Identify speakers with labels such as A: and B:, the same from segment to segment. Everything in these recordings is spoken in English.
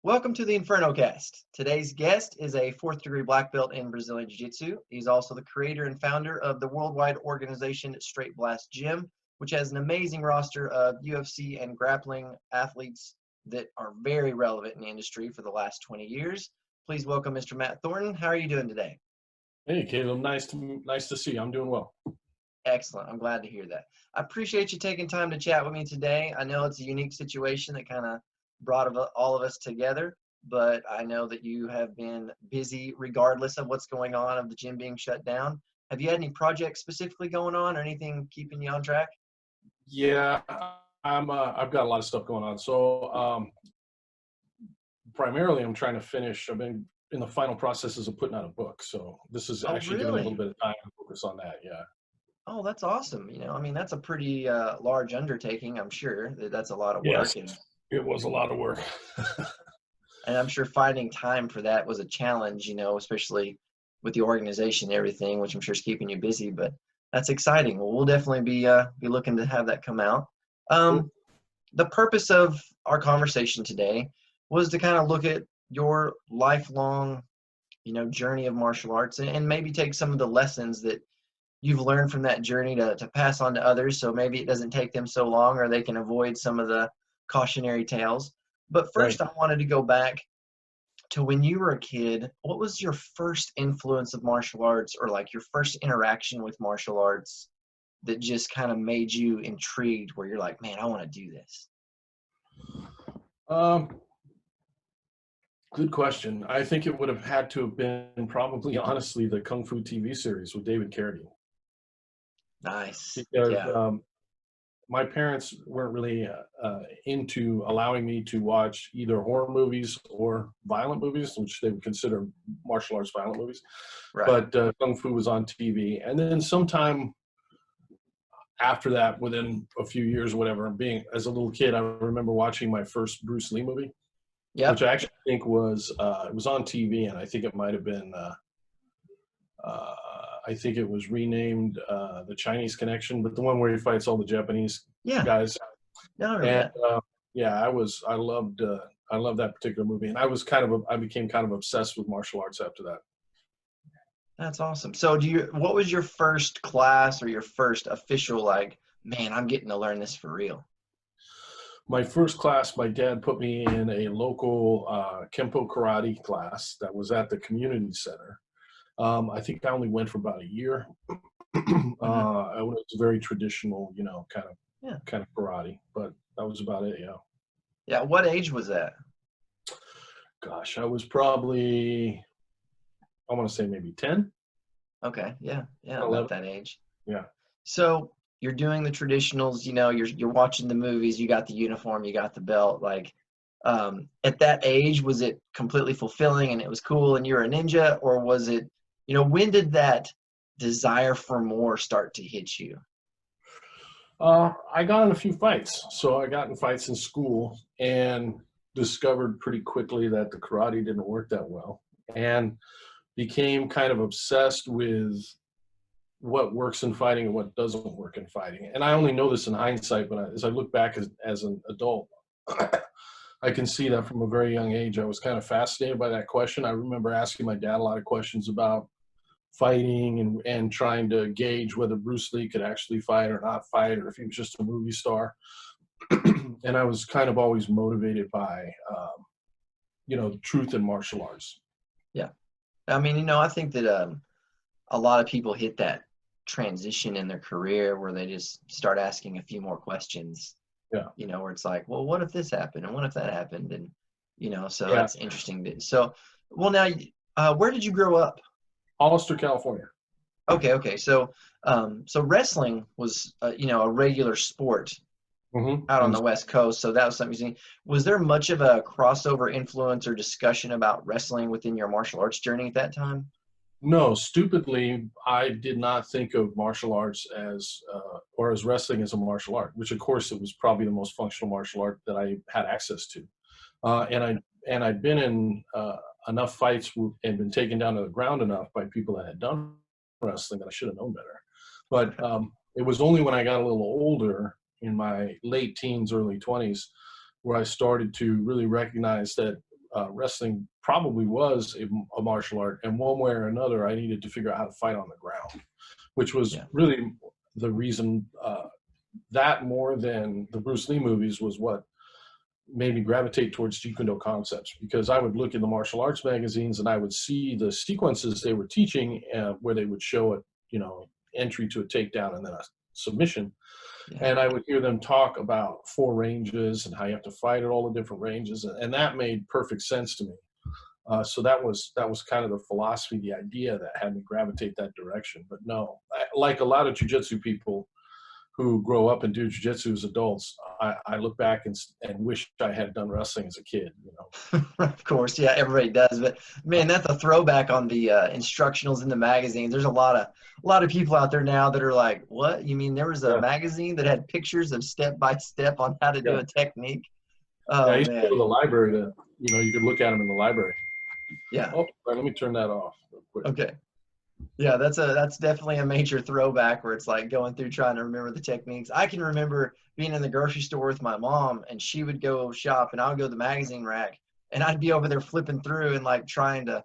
A: Welcome to the Inferno Cast. Today's guest is a fourth degree black belt in Brazilian Jiu Jitsu. He's also the creator and founder of the worldwide organization Straight Blast Gym, which has an amazing roster of UFC and grappling athletes that are very relevant in the industry for the last 20 years. Please welcome Mr. Matt Thornton. How are you doing today?
B: Hey, Caleb. Nice to see you. I'm doing well.
A: Excellent. I'm glad to hear that. I appreciate you taking time to chat with me today. I know it's a unique situation that kind of brought all of us together, but I know that you have been busy regardless of what's going on, of the gym being shut down. Have you had any projects specifically going on or anything keeping you on track?
B: Yeah, I've got a lot of stuff going on. So primarily I'm trying to finish. I've been in the final processes of putting out a book. So this is actually giving me a little bit of time to focus on that. Yeah.
A: Oh, that's awesome. That's a pretty large undertaking. I'm sure that's a lot of work.
B: Yes, it was a lot of work.
A: And I'm sure finding time for that was a challenge, especially with the organization and everything, which I'm sure is keeping you busy, but that's exciting. Well, we'll definitely be looking to have that come out. The purpose of our conversation today was to kind of look at your lifelong, journey of martial arts and maybe take some of the lessons that you've learned from that journey to pass on to others. So maybe it doesn't take them so long or they can avoid some of the cautionary tales. But first,
B: Right.
A: I wanted to go back to when you were a kid. What was your first influence of martial arts or like your first interaction with martial arts that just kind of made you intrigued where you're like, man, I want to do this?
B: Good question. I think it would have had to have been probably, honestly, the Kung Fu TV series with David Carradine.
A: Nice.
B: Because
A: Yeah.
B: my parents weren't really into allowing me to watch either horror movies or violent movies, which they would consider martial arts violent movies.
A: Right.
B: But Kung Fu was on TV. And then sometime after that, within a few years or whatever, being as a little kid, I remember watching my first Bruce Lee movie, which
A: Yep.
B: I actually think was it was on TV, and I think it might have been I think it was renamed The Chinese Connection, but the one where he fights all the Japanese
A: Yeah.
B: guys.
A: No, I remember
B: And
A: that.
B: yeah, I loved that particular movie, and I became kind of obsessed with martial arts after that.
A: That's awesome. So what was your first class or your first official, like, man, I'm getting to learn this for real?
B: My first class, my dad put me in a local Kempo karate class that was at the community center. I think I only went for about a year. It was very traditional,
A: Yeah.
B: kind of karate, but that was about it. Yeah.
A: Yeah. What age was that?
B: Gosh, I was probably, I want to say maybe 10,
A: Okay. Yeah. Yeah.
B: 11.
A: About that age.
B: Yeah.
A: So you're doing the traditionals, you're watching the movies, you got the uniform, you got the belt. Like, at that age, was it completely fulfilling and it was cool and you're a ninja, or was it, when did that desire for more start to hit you?
B: I got in a few fights. So I got in fights in school and discovered pretty quickly that the karate didn't work that well, and became kind of obsessed with what works in fighting and what doesn't work in fighting. And I only know this in hindsight, but as I look back as an adult, I can see that from a very young age, I was kind of fascinated by that question. I remember asking my dad a lot of questions about fighting and trying to gauge whether Bruce Lee could actually fight or not fight, or if he was just a movie star. And I was kind of always motivated by, truth in martial arts.
A: Yeah. I mean, I think that a lot of people hit that transition in their career where they just start asking a few more questions.
B: Yeah.
A: Where it's like, well, what if this happened and what if that happened? And, so
B: Yeah.
A: that's interesting. So, well, now, where did you grow up?
B: Hollister, California.
A: Okay. So, so wrestling was, a regular sport out on the West Coast. So that was something you've seen. Was there much of a crossover influence or discussion about wrestling within your martial arts journey at that time?
B: No, stupidly, I did not think of martial arts or as wrestling as a martial art, which of course it was probably the most functional martial art that I had access to. And I'd been in enough fights and been taken down to the ground enough by people that had done wrestling that I should have known better. But it was only when I got a little older, in my late teens, early 20s, where I started to really recognize that wrestling probably was a martial art, and one way or another, I needed to figure out how to fight on the ground, which was really the reason. That more than the Bruce Lee movies was what made me gravitate towards Jeet Kune Do concepts, because I would look in the martial arts magazines and I would see the sequences they were teaching, where they would show it, entry to a takedown and then a submission. And I would hear them talk about 4 ranges and how you have to fight at all the different ranges. And that made perfect sense to me. So that was kind of the philosophy, the idea that had me gravitate that direction. But no, like a lot of jiu-jitsu people who grow up and do jiu-jitsu as adults, I look back and wish I had done wrestling as a kid.
A: Of course, yeah, everybody does. But man, that's a throwback on the instructionals in the magazines. There's a lot of people out there now that are like, "What? You mean there was a magazine that had pictures of step by step on how to do a technique?" Oh,
B: I used to go to the library to, you could look at them in the library.
A: Yeah.
B: Oh, let me turn that off real quick.
A: Okay. Yeah, that's definitely a major throwback where it's like going through trying to remember the techniques. I can remember being in the grocery store with my mom, and she would go shop and I would go to the magazine rack, and I'd be over there flipping through and like trying to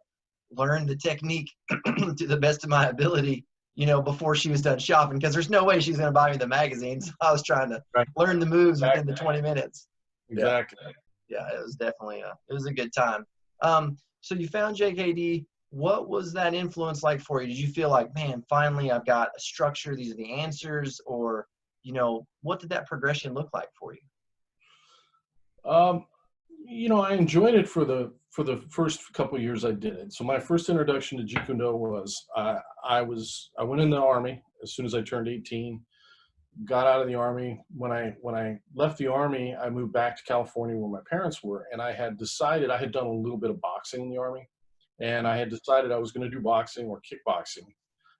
A: learn the technique to the best of my ability, before she was done shopping, because there's no way she's going to buy me the magazine. So I was trying to learn the moves within the 20 minutes.
B: Exactly.
A: Yeah, it was definitely it was a good time. So you found JKD. What was that influence like for you? Did you feel like, man, finally I've got a structure, these are the answers, or, what did that progression look like for you?
B: I enjoyed it for the first couple of years I did it. So my first introduction to Jeet Kune Do was I went in the Army as soon as I turned 18, got out of the Army. When I left the Army, I moved back to California where my parents were, and I had decided I had done a little bit of boxing in the Army. And I had decided I was going to do boxing or kickboxing.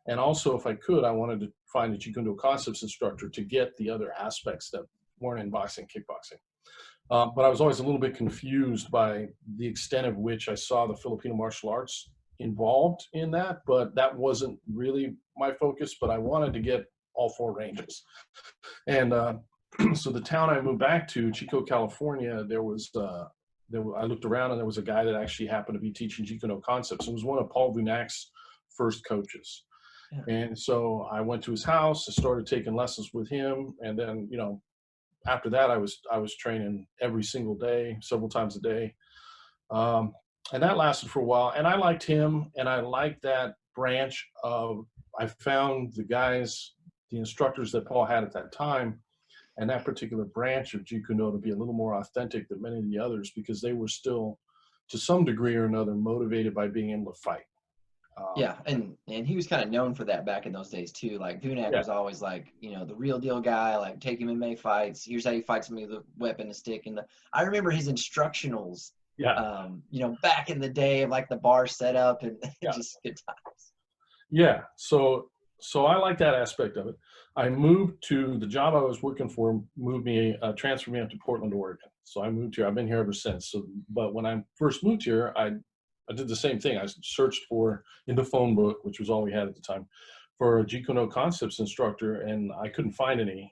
B: And also, if I could, I wanted to find a Jeet Kune Do concepts instructor to get the other aspects that weren't in boxing, kickboxing. But I was always a little bit confused by the extent of which I saw the Filipino martial arts involved in that. But that wasn't really my focus, but I wanted to get all 4 ranges. And so the town I moved back to, Chico, California, I looked around and there was a guy that actually happened to be teaching Jeet Kune Do concepts. It was one of Paul Vunak's first coaches. Yeah. And so I went to his house, I started taking lessons with him. And then, after that, I was training every single day, several times a day. And that lasted for a while. And I liked him, and I liked that branch of, I found the instructors that Paul had at that time, and that particular branch of Jeet Kune Do to be a little more authentic than many of the others, because they were still, to some degree or another, motivated by being able to fight.
A: Yeah, and he was kind of known for that back in those days too. Like Vunak was always like, the real deal guy. Like, take him in MMA fights. Here's how you fight somebody with a weapon, a stick, and I remember his instructionals. Yeah. Back in the day of like the bar setup and just good times.
B: Yeah. So I like that aspect of it. I moved to the job I was working for, transferred me up to Portland, Oregon. So I moved here. I've been here ever since. But when I first moved here, I did the same thing. I searched in the phone book, which was all we had at the time, for a Jeet Kune Do concepts instructor, and I couldn't find any.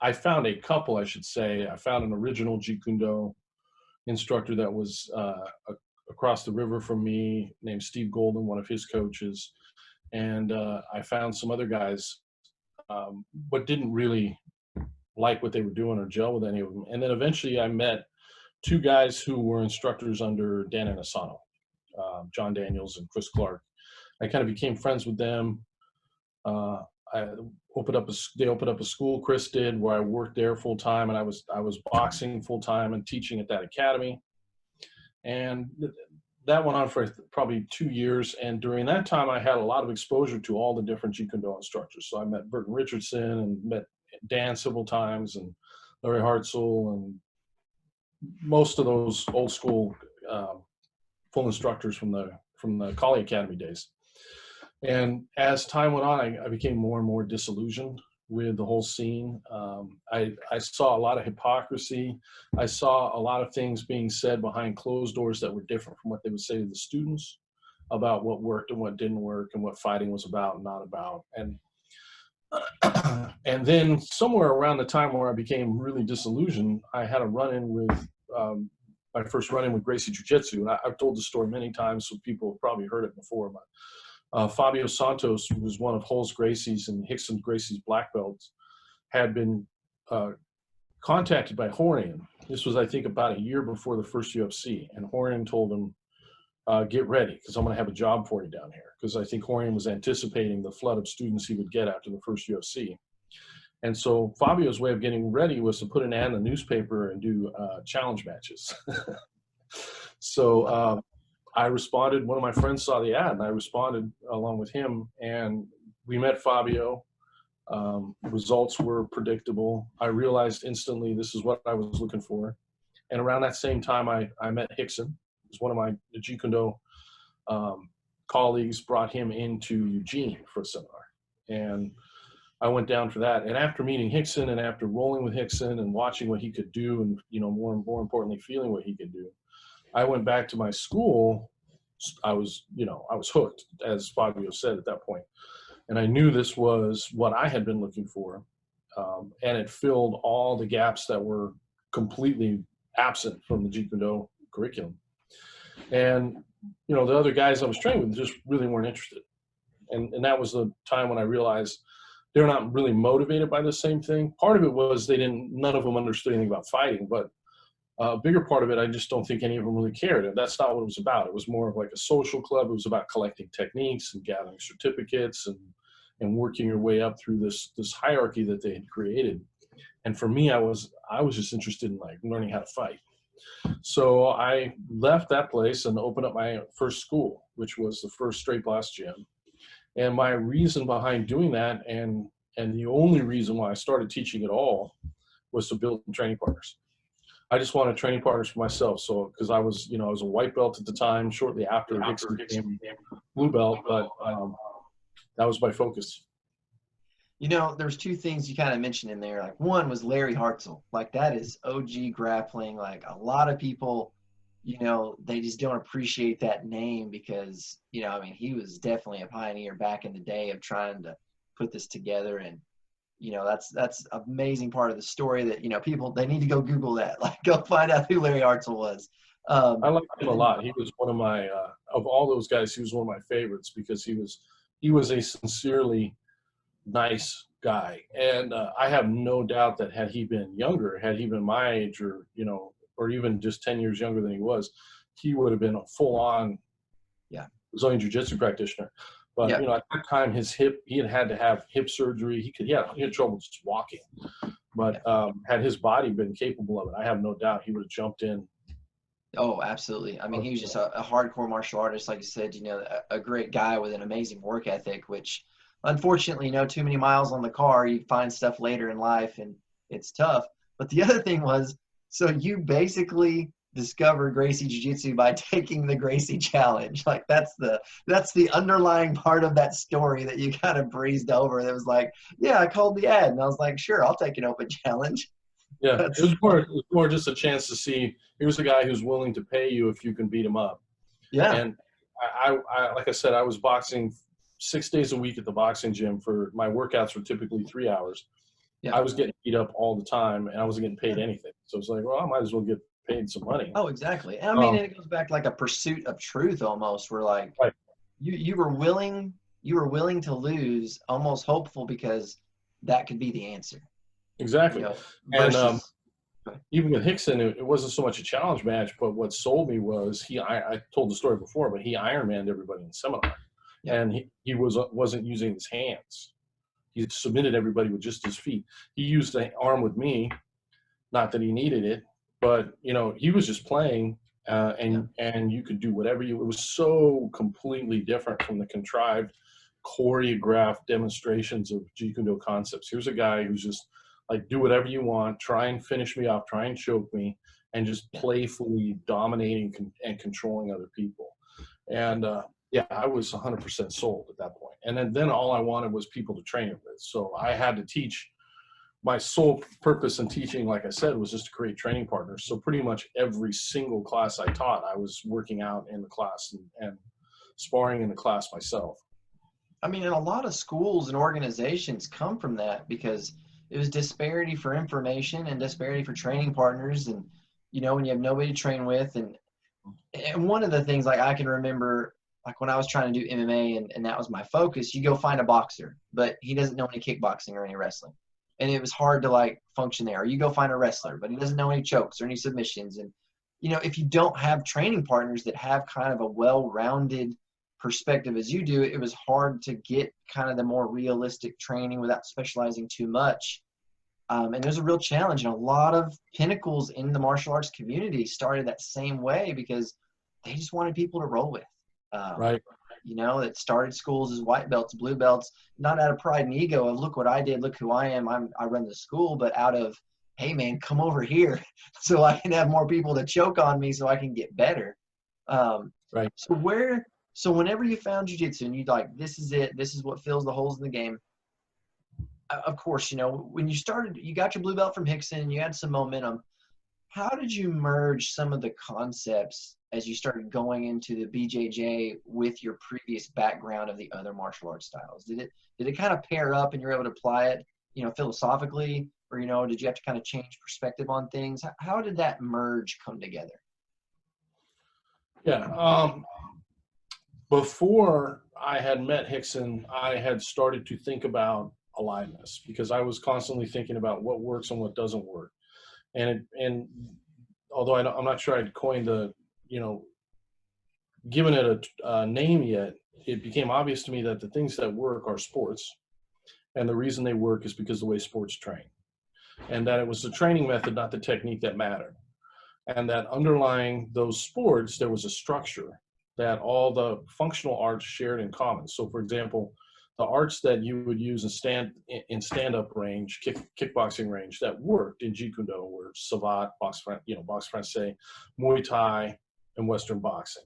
B: I found a couple, I should say. I found an original Jeet Kune Do instructor that was across the river from me, named Steve Golden, one of his coaches. And I found some other guys, but didn't really like what they were doing or gel with any of them. And then eventually I met 2 guys who were instructors under Dan Inosanto, John Daniels and Chris Clark. I kind of became friends with them. They opened up a school, Chris did, where I worked there full time, and I was boxing full time and teaching at that academy. And that went on for probably 2 years, and during that time, I had a lot of exposure to all the different Jeet Kune Do instructors. So I met Burton Richardson and met Dan several times, and Larry Hartzell, and most of those old school full instructors from the Kali Academy days. And as time went on, I became more and more disillusioned with the whole scene. I saw a lot of hypocrisy. I saw a lot of things being said behind closed doors that were different from what they would say to the students about what worked and what didn't work and what fighting was about and not about. And then somewhere around the time where I became really disillusioned, I had a run-in with my first run-in with Gracie Jiu Jitsu. And I've told the story many times, so people have probably heard it before. But Fabio Santos, who was one of Hull's Gracie's and Rickson Gracie's black belts, had been contacted by Horian. This was, I think, about a year before the first UFC. And Horian told him, get ready, because I'm going to have a job for you down here. Because I think Horian was anticipating the flood of students he would get after the first UFC. And so Fabio's way of getting ready was to put an ad in the newspaper and do challenge matches. So I responded. One of my friends saw the ad, and I responded along with him. And we met Fabio. Results were predictable. I realized instantly this is what I was looking for. And around that same time, I met Rickson. It was one of my Jeet Kune Do colleagues, brought him into Eugene for a seminar. And I went down for that. And after meeting Rickson and after rolling with Rickson and watching what he could do and, more importantly, feeling what he could do, I went back to my school. I was hooked, as Fabio said at that point. And I knew this was what I had been looking for. And it filled all the gaps that were completely absent from the Jeet Kune Do curriculum. And, the other guys I was training with just really weren't interested. And that was the time when I realized they're not really motivated by the same thing. Part of it was none of them understood anything about fighting, but a bigger part of it, I just don't think any of them really cared. And that's not what it was about. It was more of like a social club. It was about collecting techniques and gathering certificates and working your way up through this hierarchy that they had created. And for me, I was just interested in like learning how to fight. So I left that place and opened up my first school, which was the first Straight Blast gym. And my reason behind doing that, and the only reason why I started teaching at all, was to build training partners. I just wanted training partners for myself. So, because I was a white belt at the time, shortly after Rickson became blue belt, but that was my focus.
A: There's two things you kind of mentioned in there. Like, one was Larry Hartzell. Like, that is OG grappling. Like, a lot of people, they just don't appreciate that name because, he was definitely a pioneer back in the day of trying to put this together. And, that's an amazing part of the story that, people, they need to go Google that. Like, go find out who Larry Hartzell was.
B: I liked him a lot. He was one of my, of all those guys, he was one of my favorites because he was a sincerely nice guy. And I have no doubt that had he been younger, had he been my age or even just 10 years younger than he would have been a full-on Brazilian Jiu-Jitsu practitioner. But, at that time, his hip, he had to have hip surgery. He had trouble just walking. But had his body been capable of it, I have no doubt he would have jumped in.
A: Oh, absolutely. He was just a hardcore martial artist, like you said, a great guy with an amazing work ethic, which unfortunately, too many miles on the car, you find stuff later in life and it's tough. But the other thing was, so you basically discovered Gracie Jiu-Jitsu by taking the Gracie challenge. Like, that's the underlying part of that story that you kind of breezed over. That was like, yeah, I called the ad and I was like, sure, I'll take an open challenge.
B: Yeah, it was more just a chance to see, here's a guy who's willing to pay you if you can beat him up.
A: Yeah.
B: And I like I said, I was boxing 6 days a week at the boxing gym. For my workouts were typically 3 hours. Yeah. I was getting beat up all the time and I wasn't getting paid anything. So it's like, well, I might as well get paid some money.
A: Oh, exactly. And it goes back like a pursuit of truth almost, where like right. you were willing to lose, almost hopeful, because that could be the answer.
B: Exactly. And even with Rickson, it wasn't so much a challenge match, but what sold me was I told the story before, but he Ironmanned everybody in the seminar. Yeah. And he wasn't using his hands. He submitted everybody with just his feet. He used the arm with me, not that he needed it, but he was just playing, and you could do whatever it was so completely different from the contrived, choreographed demonstrations of Jeet Kune Do concepts. Here's a guy who's just like, do whatever you want, try and finish me off, try and choke me, and just playfully dominating and controlling other people. And I was 100% sold at that point. And then all I wanted was people to train it with. So I had to teach. My sole purpose in teaching, like I said, was just to create training partners. So pretty much every single class I taught, I was working out in the class and sparring in the class myself.
A: And a lot of schools and organizations come from that, because it was disparity for information and disparity for training partners. And, you know, when you have nobody to train with. And one of the things, like, I can remember, like, when I was trying to do MMA and that was my focus, you go find a boxer, but he doesn't know any kickboxing or any wrestling. And it was hard to, like, function there. Or you go find a wrestler, but he doesn't know any chokes or any submissions. And, you know, if you don't have training partners that have kind of a well-rounded perspective as you do, it was hard to get kind of the more realistic training without specializing too much. And there's a real challenge, and a lot of pinnacles in the martial arts community started that same way because they just wanted people to roll with.
B: Right.
A: You know, it started schools as white belts, blue belts, not out of pride and ego of look what I did, look who I am, I run the school, but out of, hey man, come over here so I can have more people to choke on me so I can get better.
B: Right.
A: So whenever you found jiu-jitsu and you like, this is it, this is what fills the holes in the game. Of course, you know, when you started, you got your blue belt from Hickson, you had some momentum. How did you merge some of the concepts as you started going into the BJJ with your previous background of the other martial arts styles? Did it kind of pair up and you're able to apply it, you know, philosophically, or, you know, did you have to kind of change perspective on things? How did that merge come together?
B: Yeah. Before I had met Hickson, I had started to think about aliveness because I was constantly thinking about what works and what doesn't work. And although I'm not sure I'd coined the, you know, given it a name yet, it became obvious to me that the things that work are sports. And the reason they work is because of the way sports train. And that it was the training method, not the technique, that mattered. And that underlying those sports, there was a structure that all the functional arts shared in common. So for example, the arts that you would use in stand-up range, kickboxing range that worked in Jeet Kune Do were savate, boxe français, Muay Thai, and Western boxing.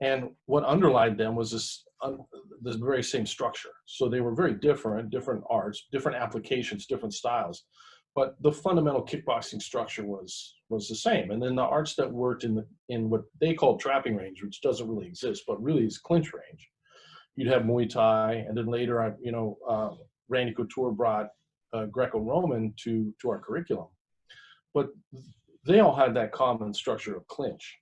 B: And what underlied them was this very same structure. So they were very different arts, different applications, different styles. But the fundamental kickboxing structure was the same. And then the arts that worked in what they call trapping range, which doesn't really exist, but really is clinch range. You'd have Muay Thai, and then later, Randy Couture brought Greco-Roman to our curriculum. But they all had that common structure of clinch.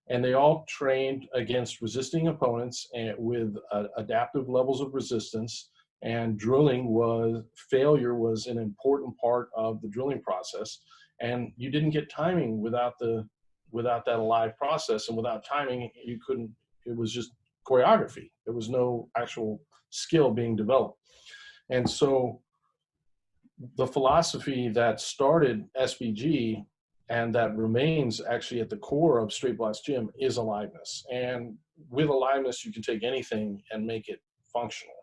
B: And they all trained against resisting opponents and with adaptive levels of resistance. And failure was an important part of the drilling process. And you didn't get timing without that alive process. And without timing, it was just choreography. There was no actual skill being developed. And so the philosophy that started SBG and that remains actually at the core of Straight Blocks Gym is aliveness. And with aliveness, you can take anything and make it functional.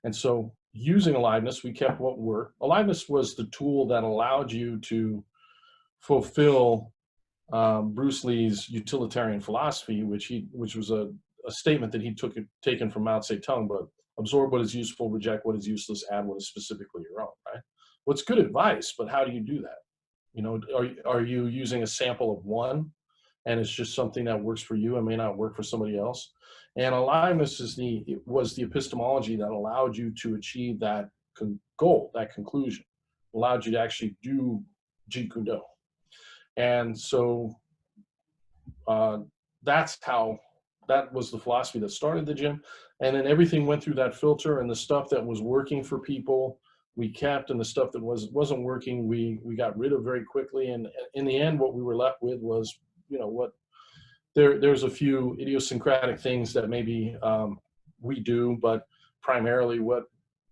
B: And so using aliveness, we kept what worked. Aliveness was the tool that allowed you to fulfill Bruce Lee's utilitarian philosophy, which was a statement that he taken from Mao Zedong, but absorb what is useful, reject what is useless, add what is specifically your own, right? What's good advice, but how do you do that? You know, are you using a sample of one and it's just something that works for you and may not work for somebody else? And aliveness was the epistemology that allowed you to achieve that goal, that conclusion, allowed you to actually do Jeet Kune Do. And so that was the philosophy that started the gym. And then everything went through that filter, and the stuff that was working for people, we kept, and the stuff that wasn't working, we got rid of very quickly. And in the end, what we were left with was, you know, there's a few idiosyncratic things that maybe we do, but primarily what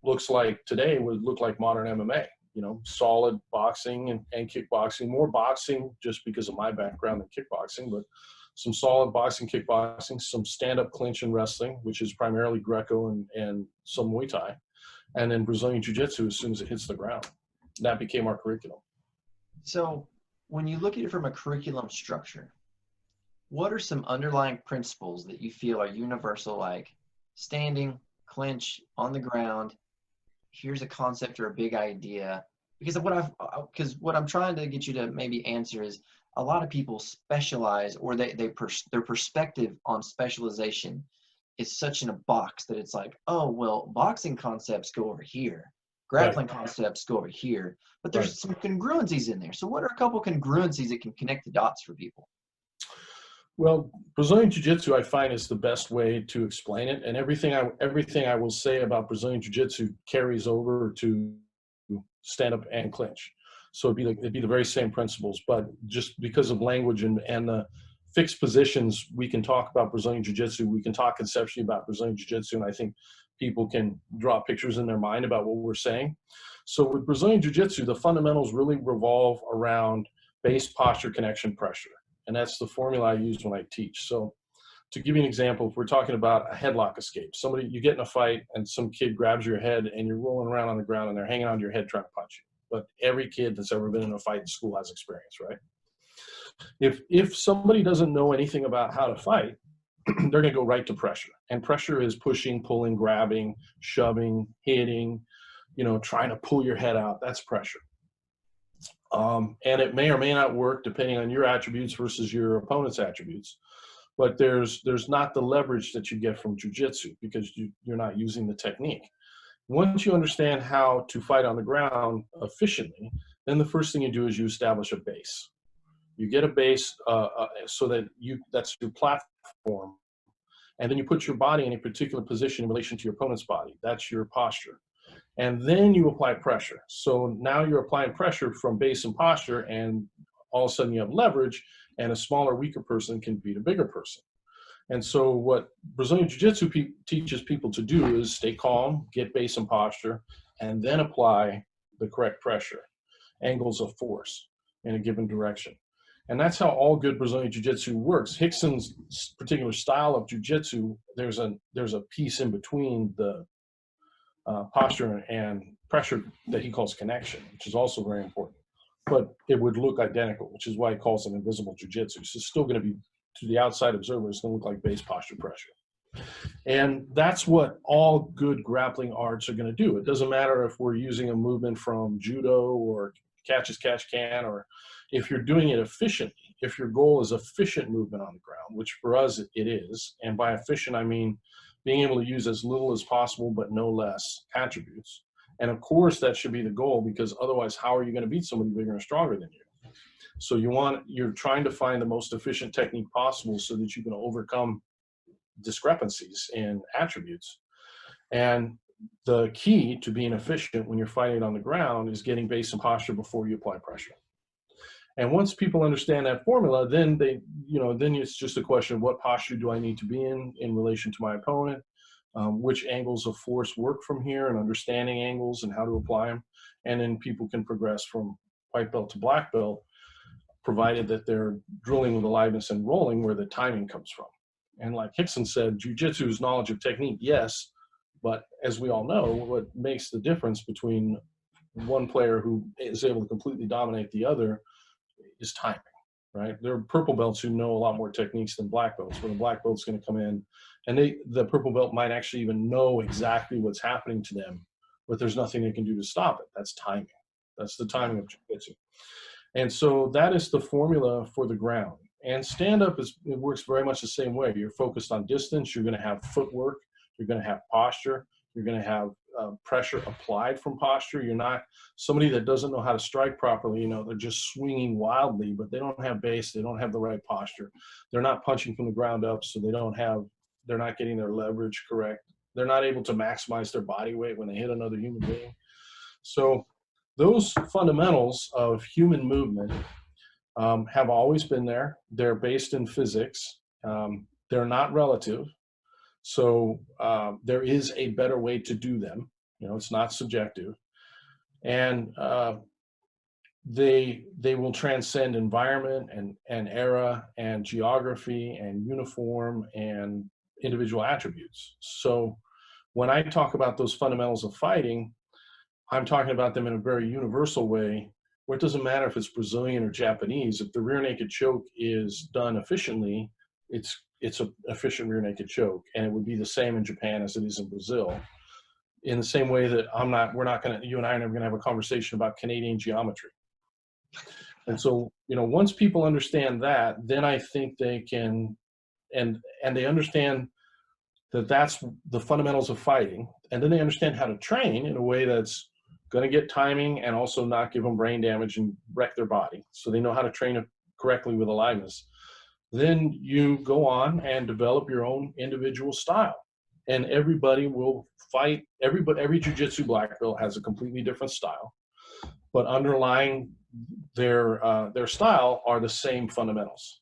B: looks like today would look like modern MMA. You know, solid boxing and kickboxing, more boxing just because of my background in kickboxing, but some solid boxing, kickboxing, some stand-up clinch and wrestling, which is primarily Greco and some Muay Thai, and then Brazilian Jiu-Jitsu as soon as it hits the ground. That became our curriculum.
A: So when you look at it from a curriculum structure, what are some underlying principles that you feel are universal, like standing, clinch, on the ground, here's a concept or a big idea? Because what I'm trying to get you to maybe answer is a lot of people specialize, or their perspective on specialization is such in a box that it's like, oh, well, boxing concepts go over here. grappling concepts go over here, but there's some congruencies in there. So what are a couple congruencies that can connect the dots for people?
B: Well, Brazilian Jiu-Jitsu, I find, is the best way to explain it. And everything I will say about Brazilian Jiu-Jitsu carries over to stand-up and clinch. So it'd be the very same principles, but just because of language and the fixed positions, we can talk about Brazilian Jiu-Jitsu. We can talk conceptually about Brazilian Jiu-Jitsu, and I think people can draw pictures in their mind about what we're saying. So with Brazilian Jiu-Jitsu, the fundamentals really revolve around base, posture, connection, pressure. And that's the formula I use when I teach. So to give you an example, if we're talking about a headlock escape, you get in a fight and some kid grabs your head and you're rolling around on the ground and they're hanging onto your head trying to punch you. But every kid that's ever been in a fight in school has experience, right? If somebody doesn't know anything about how to fight, they're going to go right to pressure. And pressure is pushing, pulling, grabbing, shoving, hitting, trying to pull your head out. That's pressure. And it may or may not work depending on your attributes versus your opponent's attributes. But there's not the leverage that you get from jiu-jitsu because you're not using the technique. Once you understand how to fight on the ground efficiently, then the first thing you do is you establish a base. You get a base so that that's your platform. And then you put your body in a particular position in relation to your opponent's body. That's your posture. And then you apply pressure. So now you're applying pressure from base and posture, and all of a sudden you have leverage, and a smaller, weaker person can beat a bigger person. And so what Brazilian Jiu-Jitsu teaches people to do is stay calm, get base and posture, and then apply the correct pressure, angles of force in a given direction. And that's how all good Brazilian Jiu-Jitsu works. Rickson's particular style of Jiu-Jitsu, there's a piece in between the posture and pressure that he calls connection, which is also very important. But it would look identical, which is why he calls it invisible jiu-jitsu. So it's still going to be, to the outside observer, it's going to look like base, posture, pressure. And that's what all good grappling arts are going to do. It doesn't matter if we're using a movement from judo or catch as catch can, or if you're doing it efficiently, if your goal is efficient movement on the ground, which for us it is. And by efficient, I mean being able to use as little as possible, but no less attributes. And of course, that should be the goal, because otherwise, how are you going to beat somebody bigger and stronger than you? So you're trying to find the most efficient technique possible so that you can overcome discrepancies in attributes. And the key to being efficient when you're fighting on the ground is getting base and posture before you apply pressure. And once people understand that formula, then then it's just a question of what posture do I need to be in relation to my opponent, which angles of force work from here, and understanding angles and how to apply them. And then people can progress from white belt to black belt, provided that they're drilling with aliveness and rolling where the timing comes from. And like Rickson said, jiu-jitsu is knowledge of technique, yes, but as we all know, what makes the difference between one player who is able to completely dominate the other is timing, right? There are purple belts who know a lot more techniques than black belts, where the black belt's going to come in and the purple belt might actually even know exactly what's happening to them, but there's nothing they can do to stop it. That's timing. That's the timing of jiu-jitsu. And so that is the formula for the ground. And stand-up, it works very much the same way. You're focused on distance. You're going to have footwork. You're going to have posture. You're going to have pressure applied from posture. You're not somebody that doesn't know how to strike properly. They're just swinging wildly, but they don't have base. They don't have the right posture. They're not punching from the ground up, so they're not getting their leverage correct. They're not able to maximize their body weight when they hit another human being. So those fundamentals of human movement have always been there. They're based in physics. They're not relative. So there is a better way to do them. It's not subjective. And they will transcend environment and era and geography and uniform and individual attributes. So when I talk about those fundamentals of fighting, I'm talking about them in a very universal way, where it doesn't matter if it's Brazilian or Japanese. If the rear naked choke is done efficiently, it's an efficient rear naked choke, and it would be the same in Japan as it is in Brazil. In the same way that you and I are never gonna have a conversation about Canadian geometry. And so, once people understand that, then I think they can, and they understand that that's the fundamentals of fighting, and then they understand how to train in a way that's going to get timing and also not give them brain damage and wreck their body. So they know how to train it correctly with aliveness. Then you go on and develop your own individual style. And everybody will fight. Every jiu-jitsu black belt has a completely different style, but underlying their style are the same fundamentals.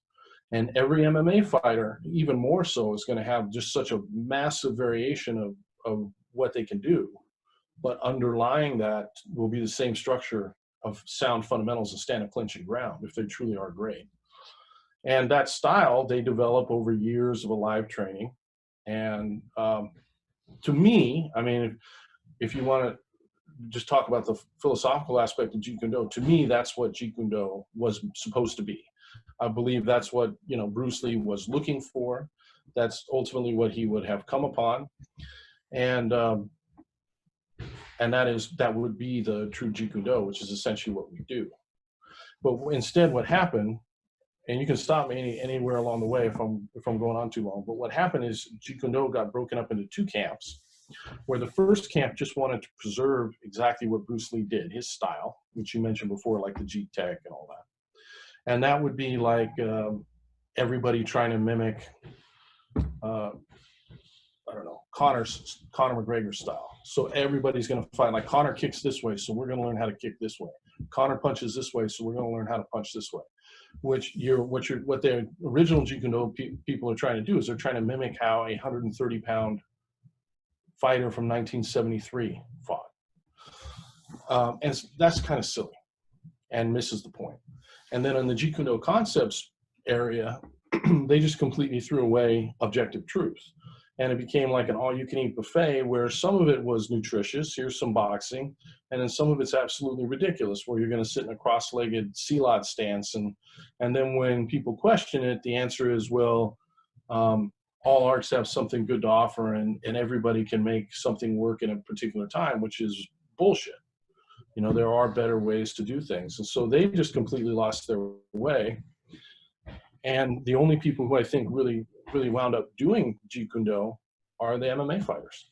B: And every MMA fighter, even more so, is going to have just such a massive variation of what they can do. But underlying that will be the same structure of sound fundamentals and stand-up clinch and ground if they truly are great. And that style they develop over years of alive training. And to me, I mean, if you want to just talk about the philosophical aspect of Jeet Kune Do, to me, that's what Jeet Kune Do was supposed to be. I believe that's what, you know, Bruce Lee was looking for. That's ultimately what he would have come upon. And that would be the true Jeet Kune Do, which is essentially what we do. But instead, what happened, and you can stop me anywhere along the way if I'm going on too long, but what happened is Jeet Kune Do got broken up into two camps, where the first camp just wanted to preserve exactly what Bruce Lee did, his style, which you mentioned before, like the Jeet Tech and all that. And that would be like everybody trying to mimic, I don't know, Conor McGregor's style. So everybody's going to fight, like Conor kicks this way, so we're going to learn how to kick this way. Conor punches this way, so we're going to learn how to punch this way. What the original Jeet Kune Do people are trying to do is they're trying to mimic how a 130-pound fighter from 1973 fought. And that's kind of silly and misses the point. And then in the Jeet Kune Do concepts area, they just completely threw away objective truth. And it became like an all-you-can-eat buffet where some of it was nutritious, here's some boxing, and then some of it's absolutely ridiculous where you're going to sit in a cross-legged C-Lot stance. And then when people question it, the answer is, well, all arts have something good to offer and everybody can make something work in a particular time, which is bullshit. You know, there are better ways to do things. And so they just completely lost their way. And the only people who I think really wound up doing Jeet Kune Do are the MMA fighters.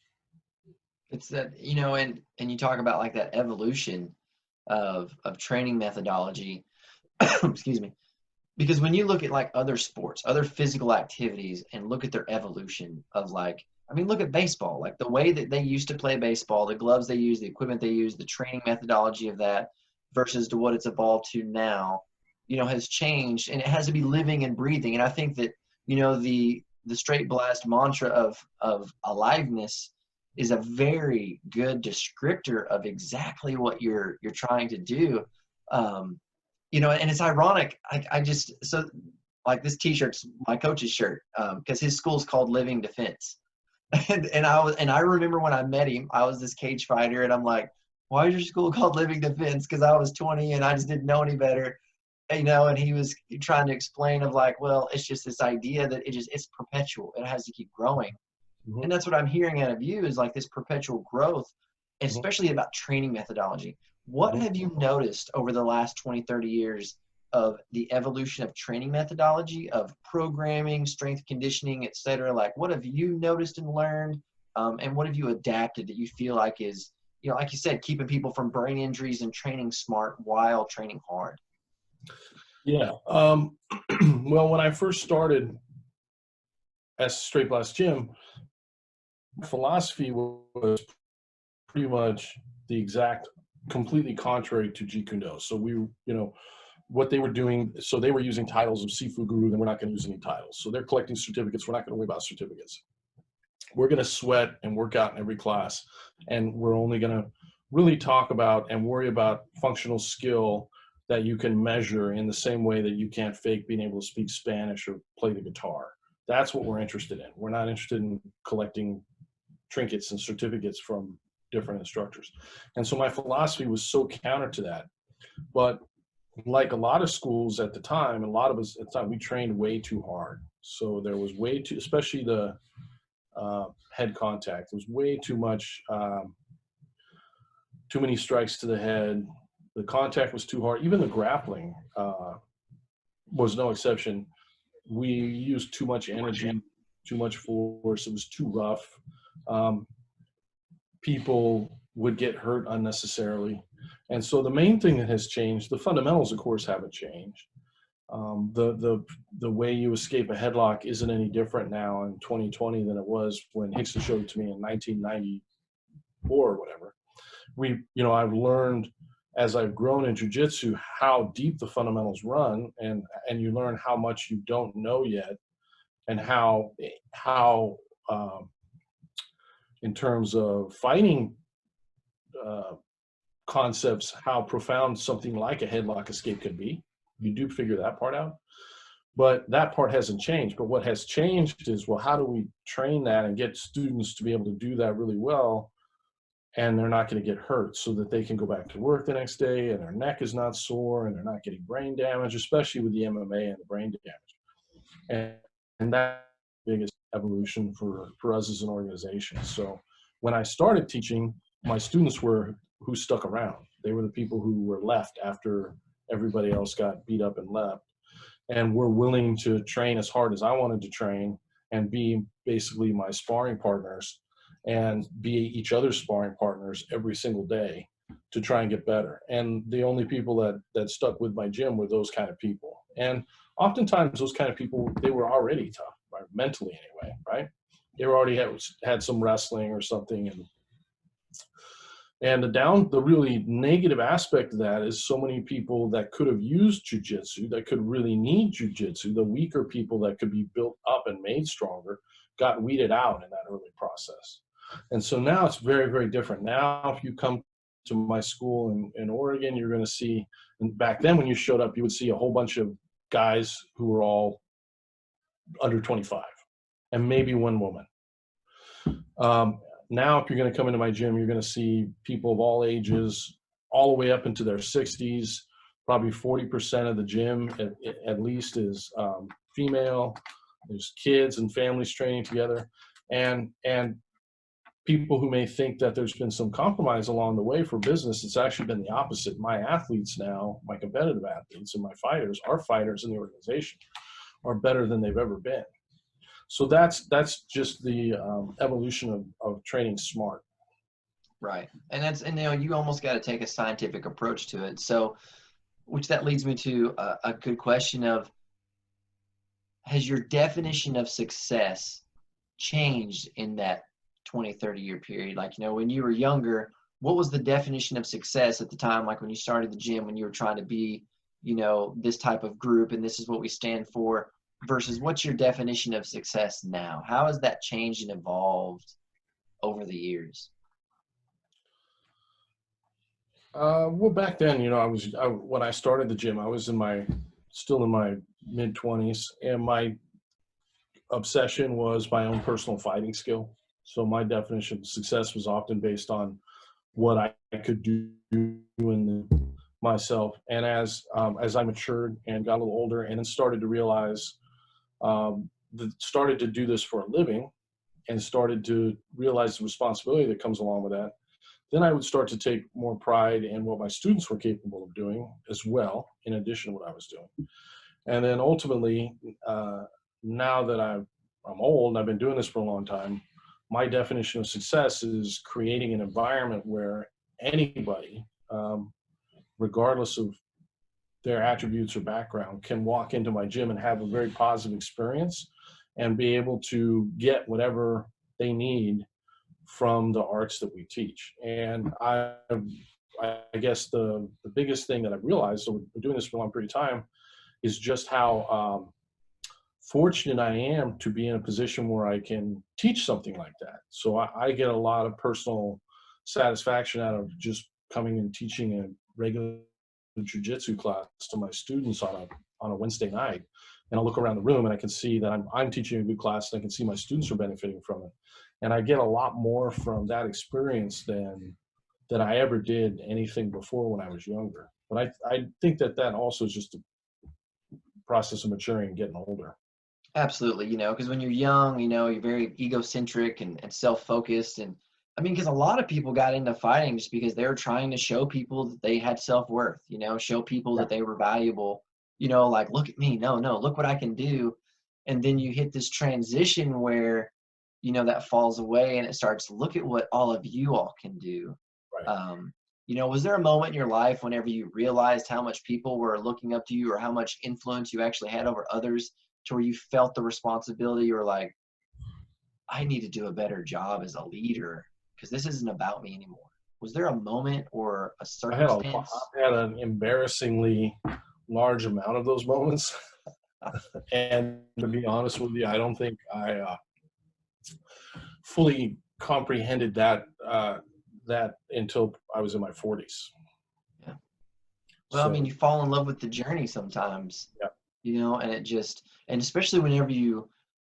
A: It's that, you know, and you talk about like that evolution of training methodology, excuse me, because when you look at like other sports, other physical activities, and look at their evolution of like, I mean, look at baseball, like the way that they used to play baseball, the gloves they use, the equipment they use, the training methodology of that versus to what it's evolved to now, you know, has changed, and it has to be living and breathing. And I think that, you know, the straight blast mantra of aliveness is a very good descriptor of exactly what you're trying to do. You know, and it's ironic. I just, so like this t-shirt's my coach's shirt, because his school's called Living Defense. And I remember when I met him, I was this cage fighter, and I'm like, why is your school called Living Defense? Because I was 20 and I just didn't know any better. You know, and he was trying to explain of like, well, it's just this idea that it's perpetual. It has to keep growing. Mm-hmm. And that's what I'm hearing out of you is like this perpetual growth, especially mm-hmm. about training methodology. What mm-hmm. have you noticed over the last 20, 30 years of the evolution of training methodology, of programming, strength conditioning, et cetera? Like, what have you noticed and learned? And what have you adapted that you feel like is, you know, like you said, keeping people from brain injuries and training smart while training hard?
B: Yeah. Well, when I first started as Straight Blast Gym, philosophy was pretty much the exact, completely contrary to Jeet Kune Do. So we, you know, what they were doing, so they were using titles of Sifu Guru, then we're not going to use any titles. So they're collecting certificates. We're not going to worry about certificates. We're going to sweat and work out in every class. And we're only going to really talk about and worry about functional skill that you can measure in the same way that you can't fake being able to speak Spanish or play the guitar. That's what we're interested in. We're not interested in collecting trinkets and certificates from different instructors. And so my philosophy was so counter to that. But like a lot of schools at the time, a lot of us at the time, we trained way too hard. So there was way too, especially the head contact, there was way too much, too many strikes to the head. The contact was too hard. Even the grappling was no exception. We used too much energy, too much force. It was too rough. People would get hurt unnecessarily. And so the main thing that has changed, the fundamentals, of course, haven't changed. The way you escape a headlock isn't any different now in 2020 than it was when Hickson showed it to me in 1994 or whatever. I've learned as I've grown in jiu-jitsu how deep the fundamentals run, and you learn how much you don't know yet, and how in terms of fighting concepts, how profound something like a headlock escape could be. You do figure that part out, but that part hasn't changed. But what has changed is, well, how do we train that and get students to be able to do that really well, and they're not going to get hurt, so that they can go back to work the next day and their neck is not sore and they're not getting brain damage, especially with the MMA and the brain damage. And that's the biggest evolution for us as an organization. So when I started teaching, my students were who stuck around. They were the people who were left after everybody else got beat up and left, and were willing to train as hard as I wanted to train and be basically my sparring partners and be each other's sparring partners every single day to try and get better. And the only people that stuck with my gym were those kind of people. And oftentimes those kind of people, they were already tough, right? Mentally anyway, right? They were already had some wrestling or something. And the really negative aspect of that is so many people that could have used jiu-jitsu, that could really need jiu-jitsu, the weaker people that could be built up and made stronger, got weeded out in that early process. And so now it's very, very different. Now, if you come to my school in Oregon, you're going to see, and back then when you showed up, you would see a whole bunch of guys who were all under 25 and maybe one woman. Now, if you're going to come into my gym, you're going to see people of all ages, all the way up into their 60s. Probably 40% of the gym at least is female. There's kids and families training together. And people who may think that there's been some compromise along the way for business, it's actually been the opposite. My athletes now, my competitive athletes and my fighters, our fighters in the organization, are better than they've ever been. So that's just the evolution of training smart.
A: Right. And you almost got to take a scientific approach to it. So, which that leads me to a good question of, has your definition of success changed in that 20, 30-year period? Like, when you were younger, what was the definition of success at the time? Like when you started the gym, when you were trying to be, this type of group and this is what we stand for, versus what's your definition of success now? How has that changed and evolved over the years?
B: Well, back then, when I started the gym, I was still in my mid-20s, and my obsession was my own personal fighting skill. So my definition of success was often based on what I could do in myself. And as I matured and got a little older and then started to realize, started to do this for a living and started to realize the responsibility that comes along with that, then I would start to take more pride in what my students were capable of doing as well, in addition to what I was doing. And then ultimately, now that I'm old and I've been doing this for a long time, my definition of success is creating an environment where anybody, regardless of their attributes or background, can walk into my gym and have a very positive experience and be able to get whatever they need from the arts that we teach. And I guess the biggest thing that I've realized, so we're doing this for a long period of time, is just how fortunate I am to be in a position where I can teach something like that. So I get a lot of personal satisfaction out of just coming and teaching a regular jiu-jitsu class to my students on a Wednesday night. And I look around the room and I can see that I'm teaching a good class, and I can see my students are benefiting from it. And I get a lot more from that experience than I ever did anything before when I was younger. But I think that also is just a process of maturing and getting older.
A: Absolutely. Because when you're young, you're very egocentric and self-focused. And I mean, because a lot of people got into fighting just because they were trying to show people that they had self-worth, show people that they were valuable, like, look at me. No, look what I can do. And then you hit this transition where, that falls away and it starts, look at what all of you all can do. You know, was there a moment in your life whenever you realized how much people were looking up to you or how much influence you actually had over others to where you felt the responsibility or like, I need to do a better job as a leader because this isn't about me anymore? Was there a moment or a circumstance?
B: I had an embarrassingly large amount of those moments. And to be honest with you, I don't think I fully comprehended that until I was in my 40s.
A: Yeah. Well, I
B: So
A: mean, you fall in love with the journey sometimes,
B: yeah,
A: you know, and it just, and especially whenever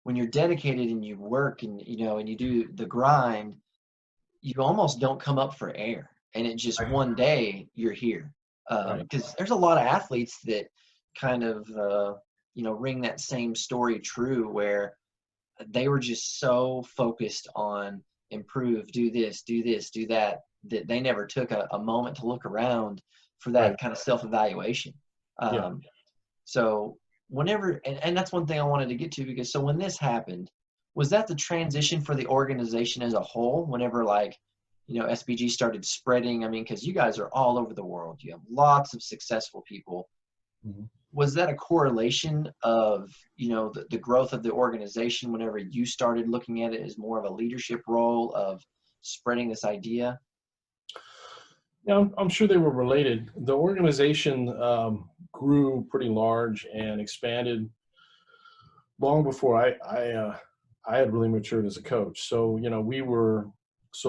A: when you're dedicated and you work and, you know, and you do the grind, you almost don't come up for air. And it just
B: right,
A: one day you're here.
B: right,
A: Because there's a lot of athletes that kind of, you know, ring that same story true where they were just so focused on improve, do this, do that, that they never took a moment to look around for
B: right.
A: that kind of self-evaluation.
B: Yeah.
A: Um, so whenever, and that's one thing I wanted to get to because so when this happened, was that the transition for the organization as a whole? Whenever like, you know, SBG started spreading, I mean, because you guys are all over the world. You have lots of successful people.
B: Mhm.
A: Was that a correlation of, you know, the growth of the organization whenever you started looking at it as more of a leadership role of spreading this idea?
B: Yeah, I'm sure they were related. The organization grew pretty large and expanded long before I had really matured as a coach. So, you know,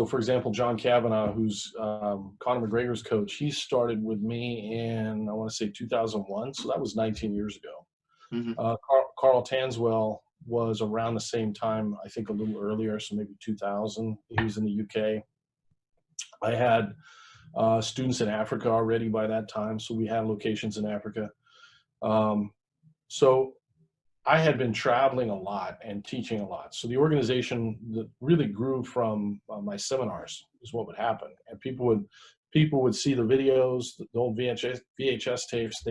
B: for example, John Kavanaugh, who's Conor McGregor's coach, he started with me in, I want to say 2001. So that was 19 years ago.
A: Mm-hmm.
B: Carl Tanswell was around the same time, I think a little earlier, so maybe 2000. He was in the UK. I had students in Africa already by that time, so we had locations in Africa. Um, so I had been traveling a lot and teaching a lot. So the organization that really grew from my seminars is what would happen. And people would see the videos, the old VHS tapes.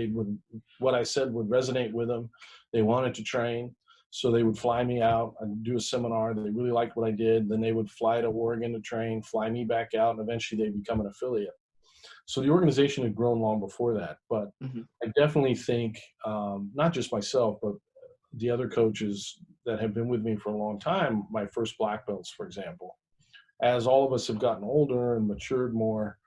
B: What I said would resonate with them. They wanted to train. So they would fly me out and do a seminar. They really liked what I did. Then they would fly to Oregon to train, fly me back out, and eventually they'd become an affiliate. So the organization had grown long before that. But
A: Mm-hmm.
B: I definitely think, not just myself, but the other coaches that have been with me for a long time, my first black belts, for example, as all of us have gotten older and matured more,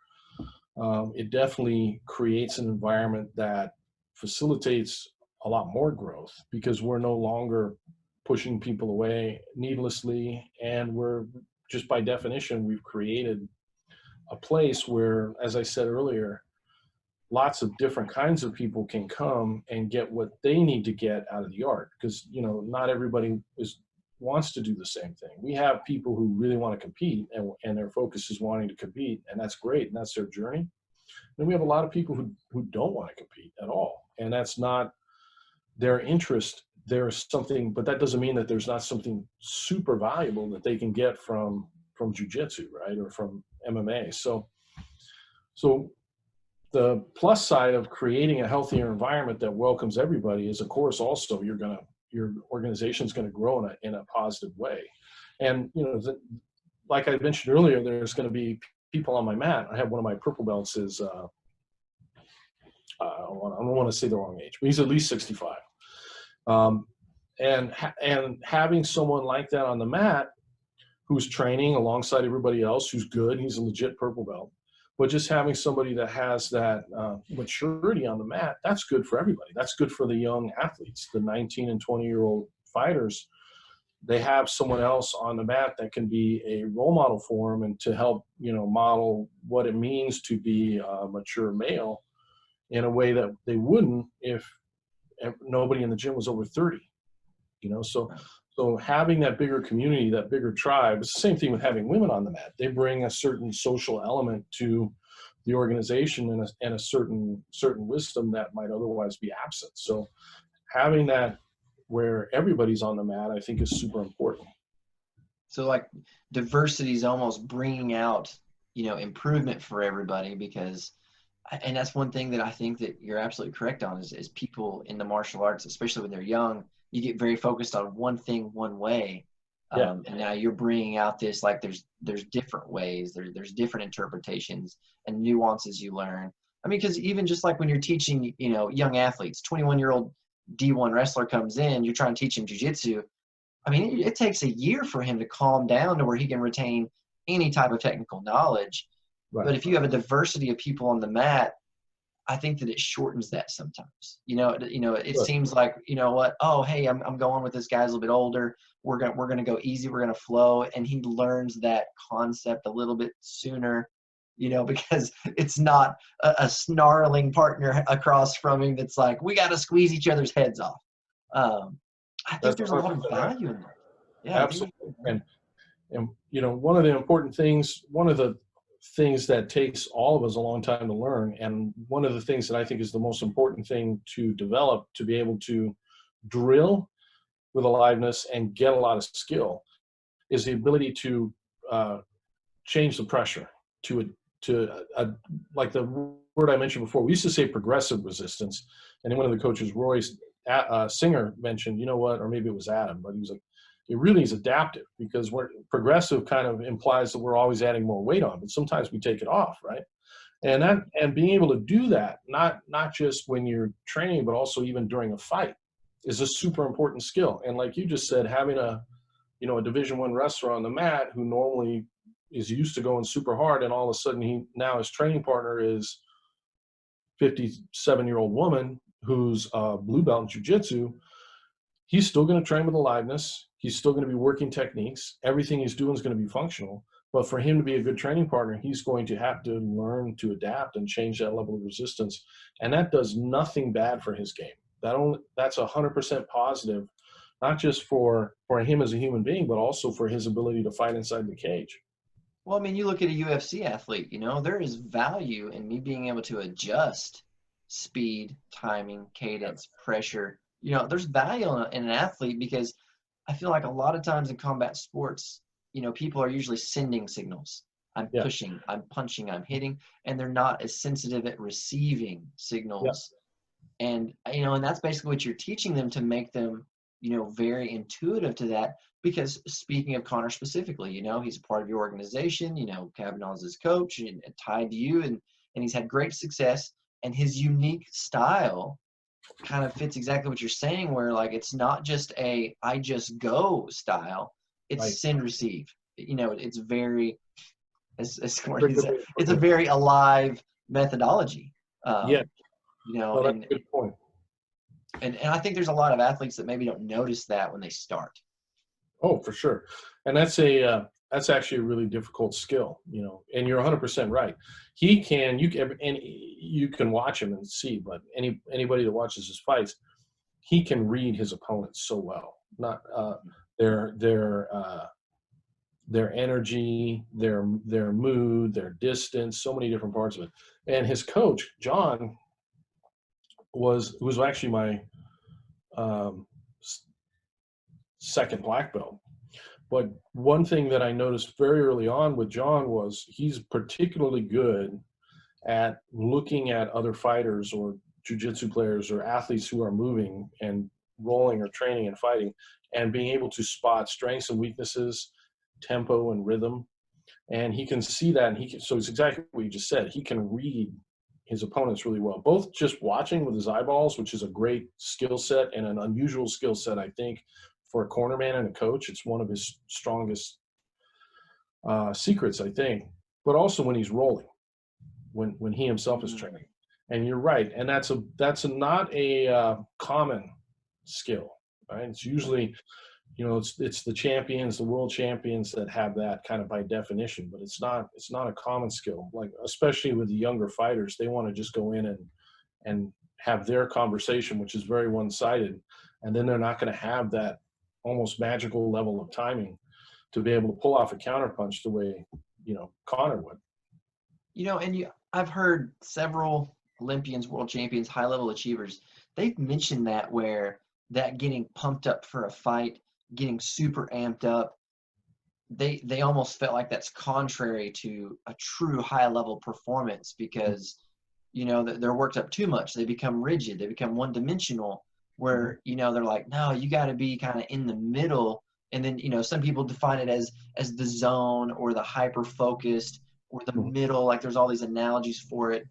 B: it definitely creates an environment that facilitates a lot more growth because we're no longer pushing people away needlessly. And we're just by definition, we've created a place where, as I said earlier, lots of different kinds of people can come and get what they need to get out of the art because, you know, not everybody wants to do the same thing. We have people who really want to compete and their focus is wanting to compete, and that's great, and that's their journey. Then we have a lot of people who don't want to compete at all, and that's not their interest. There's something, but that doesn't mean that there's not something super valuable that they can get from jiu-jitsu, right, or from MMA. So the plus side of creating a healthier environment that welcomes everybody is, of course, also your organization's going to grow in a positive way. And, you know, like I mentioned earlier, there's going to be people on my mat. I have one of my purple belts is, I don't want to say the wrong age, but he's at least 65. And having someone like that on the mat who's training alongside everybody else, who's good, he's a legit purple belt, but just having somebody that has that maturity on the mat, that's good for everybody. That's good for the young athletes, the 19 and 20-year-old fighters. They have someone else on the mat that can be a role model for them and to help, you know, model what it means to be a mature male in a way that they wouldn't if nobody in the gym was over 30, you know? So having that bigger community, that bigger tribe, it's the same thing with having women on the mat. They bring a certain social element to the organization and a certain wisdom that might otherwise be absent. So having that where everybody's on the mat, I think is super important.
A: So like diversity is almost bringing out, you know, improvement for everybody because, and that's one thing that I think that you're absolutely correct on is people in the martial arts, especially when they're young, you get very focused on one thing, one way.
B: Yeah.
A: And now you're bringing out this, like, there's different ways, there's different interpretations and nuances you learn. I mean, because even just like when you're teaching, young athletes, 21-year-old D1 wrestler comes in, you're trying to teach him jiu-jitsu. I mean, it takes a year for him to calm down to where he can retain any type of technical knowledge.
B: Right.
A: But if you have a diversity of people on the mat, I think that it shortens that sometimes. It
B: Sure.
A: seems like, what? Oh, hey, I'm going with this guy's a little bit older. We're gonna go easy. We're gonna flow, and he learns that concept a little bit sooner. Because it's not a snarling partner across from him that's like, we got to squeeze each other's heads off. Um, I think
B: That's
A: there's a lot of
B: 100% right.
A: value in that. Yeah, I think.
B: Absolutely. And one of the important things, one of the things that takes all of us a long time to learn, and one of the things that I think is the most important thing to develop to be able to drill with aliveness and get a lot of skill, is the ability to change the pressure like the word I mentioned before. We used to say progressive resistance, and then one of the coaches, Roy Singer, mentioned, or maybe it was Adam, but he was like, it really is adaptive, because progressive kind of implies that we're always adding more weight on, but sometimes we take it off, right? And being able to do that, not just when you're training, but also even during a fight, is a super important skill. And like you just said, having a Division I wrestler on the mat who normally is used to going super hard, and all of a sudden now his training partner is 57-year-old woman who's a blue belt in jiu-jitsu. He's still going to train with aliveness. He's still going to be working techniques. Everything he's doing is going to be functional. But for him to be a good training partner, he's going to have to learn to adapt and change that level of resistance. And that does nothing bad for his game. That's 100% positive, not just for him as a human being, but also for his ability to fight inside the cage.
A: Well, I mean, you look at a UFC athlete, there is value in me being able to adjust speed, timing, cadence, pressure. There's value in an athlete, because I feel like a lot of times in combat sports, people are usually sending signals. I'm
B: Yeah.
A: pushing, I'm punching, I'm hitting, and they're not as sensitive at receiving signals. Yeah. And that's basically what you're teaching them, to make them, very intuitive to that. Because speaking of Connor specifically, he's a part of your organization, Kavanaugh's his coach and tied to you, and he's had great success, and his unique style kind of fits exactly what you're saying, where like it's not just I just go style, it's
B: Right.
A: send receive. It's very, as corny as that, it's a very alive methodology.
B: Yeah.
A: That's
B: a good point.
A: And I think there's a lot of athletes that maybe don't notice that when they start.
B: Oh, for sure. And that's actually a really difficult skill, and you're 100% right. You can watch him and see, but anybody that watches his fights, he can read his opponents so well. Not their energy, their mood, their distance, so many different parts of it. And his coach, John, was actually my second black belt. But one thing that I noticed very early on with John was he's particularly good at looking at other fighters or jiu-jitsu players or athletes who are moving and rolling or training and fighting, and being able to spot strengths and weaknesses, tempo and rhythm. And he can see that, and so it's exactly what you just said. He can read his opponents really well, both just watching with his eyeballs, which is a great skill set and an unusual skill set, I think, for a cornerman and a coach. It's one of his strongest secrets, I think. But also when he's rolling, when he himself is training. And you're right, and that's not a common skill, right? It's usually, it's the champions, the world champions, that have that kind of by definition. But it's not a common skill. Like, especially with the younger fighters, they want to just go in and have their conversation, which is very one-sided, and then they're not going to have that almost magical level of timing to be able to pull off a counterpunch the way Connor would.
A: I've heard several Olympians, world champions, high-level achievers, they've mentioned that, where that getting pumped up for a fight, getting super amped up, they almost felt like that's contrary to a true high-level performance, because they're worked up too much. They become rigid. They become one-dimensional, where they're like, no, you got to be kind of in the middle And then, some people define it as the zone or the hyper focused or the
B: Mhm.
A: middle. Like there's all these analogies for it.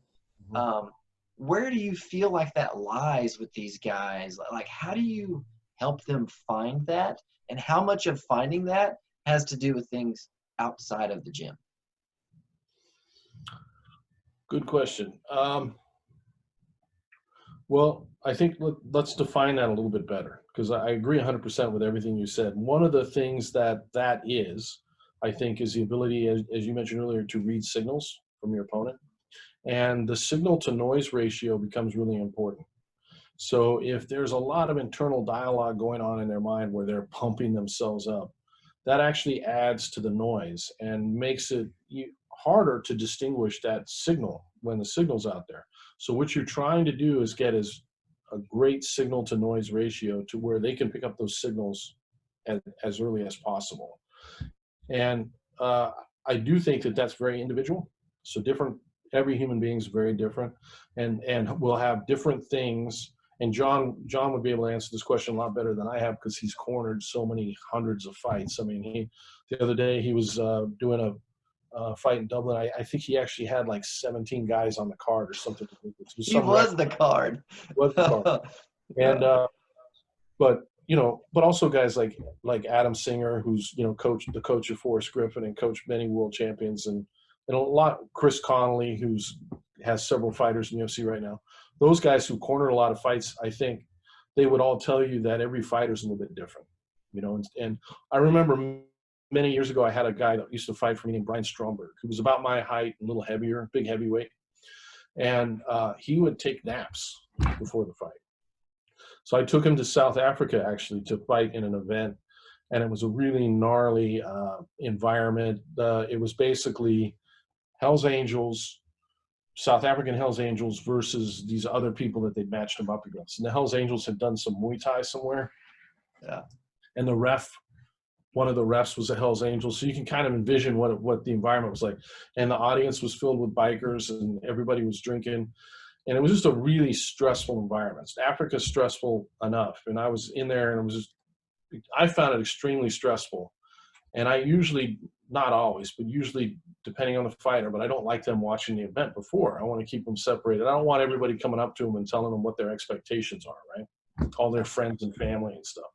B: Mhm.
A: Um, where do you feel like that lies with these guys? Like, how do you help them find that? And how much of finding that has to do with things outside of the gym?
B: Good question. Well, I think let's define that a little bit better, because I agree 100% with everything you said. One of the things that is, I think, is the ability, as you mentioned earlier, to read signals from your opponent. And the signal to noise ratio becomes really important. So if there's a lot of internal dialogue going on in their mind where they're pumping themselves up, that actually adds to the noise and makes it harder to distinguish that signal when the signal's out there. So what you're trying to do is get a great signal to noise ratio to where they can pick up those signals as early as possible. And I do think that that's very individual. So every human being is very different, and will have different things. And John would be able to answer this question a lot better than I have, because he's cornered so many hundreds of fights. I mean, the other day he was doing a fight in Dublin. I think he actually had like 17 guys on the card or something. It was
A: He
B: some
A: was
B: record.
A: the card.
B: Was the card. And but but also guys like Adam Singer, who's the coach of Forrest Griffin and coach many world champions, and a lot Chris Connolly, who's has several fighters in UFC right now. Those guys who cornered a lot of fights, I think they would all tell you that every fighter is a little bit different, and I remember many years ago I had a guy that used to fight for me named Brian Stromberg, who was about my height, a little heavier, big heavyweight, and he would take naps before the fight. So I took him to South Africa actually to fight in an event, and it was a really gnarly environment. It was basically Hell's Angels, South African Hell's Angels versus these other people that they'd matched him up against. And the Hell's Angels had done some Muay Thai somewhere,
A: Yeah.
B: and one of the refs was a Hell's Angels. So you can kind of envision what the environment was like. And the audience was filled with bikers, and everybody was drinking. And it was just a really stressful environment. Africa's stressful enough. And I was in there, and I found it extremely stressful. And I usually, not always, but usually depending on the fighter, but I don't like them watching the event before. I want to keep them separated. I don't want everybody coming up to them and telling them what their expectations are, right? All their friends and family and stuff.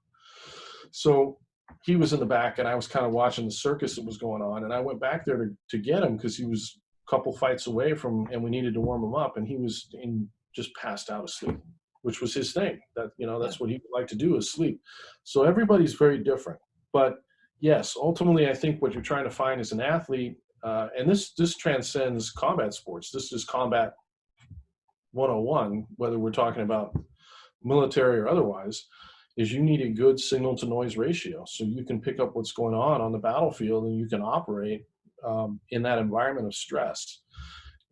B: So he was in the back, and I was kind of watching the circus that was going on. And I went back there to get him, because he was a couple fights away from, and we needed to warm him up. And he was just passed out asleep, which was his thing. That's what he would like to do, is sleep. So everybody's very different. But yes, ultimately, I think what you're trying to find is an athlete, and this transcends combat sports. This is combat 101, whether we're talking about military or otherwise, is you need a good signal to noise ratio, so you can pick up what's going on the battlefield, and you can operate in that environment of stress.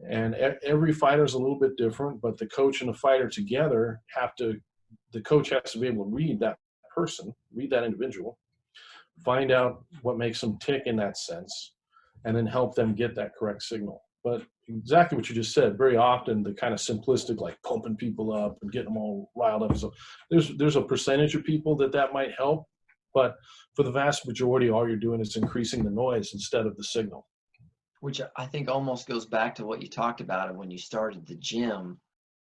B: And every fighter is a little bit different, but the coach and the fighter together the coach has to be able to read that person, read that individual, find out what makes them tick in that sense, and then help them get that correct signal. But exactly what you just said, very often the kind of simplistic, like pumping people up and getting them all riled up. So there's a percentage of people that might help, but for the vast majority, all you're doing is increasing the noise instead of the signal.
A: Which I think almost goes back to what you talked about when you started the gym,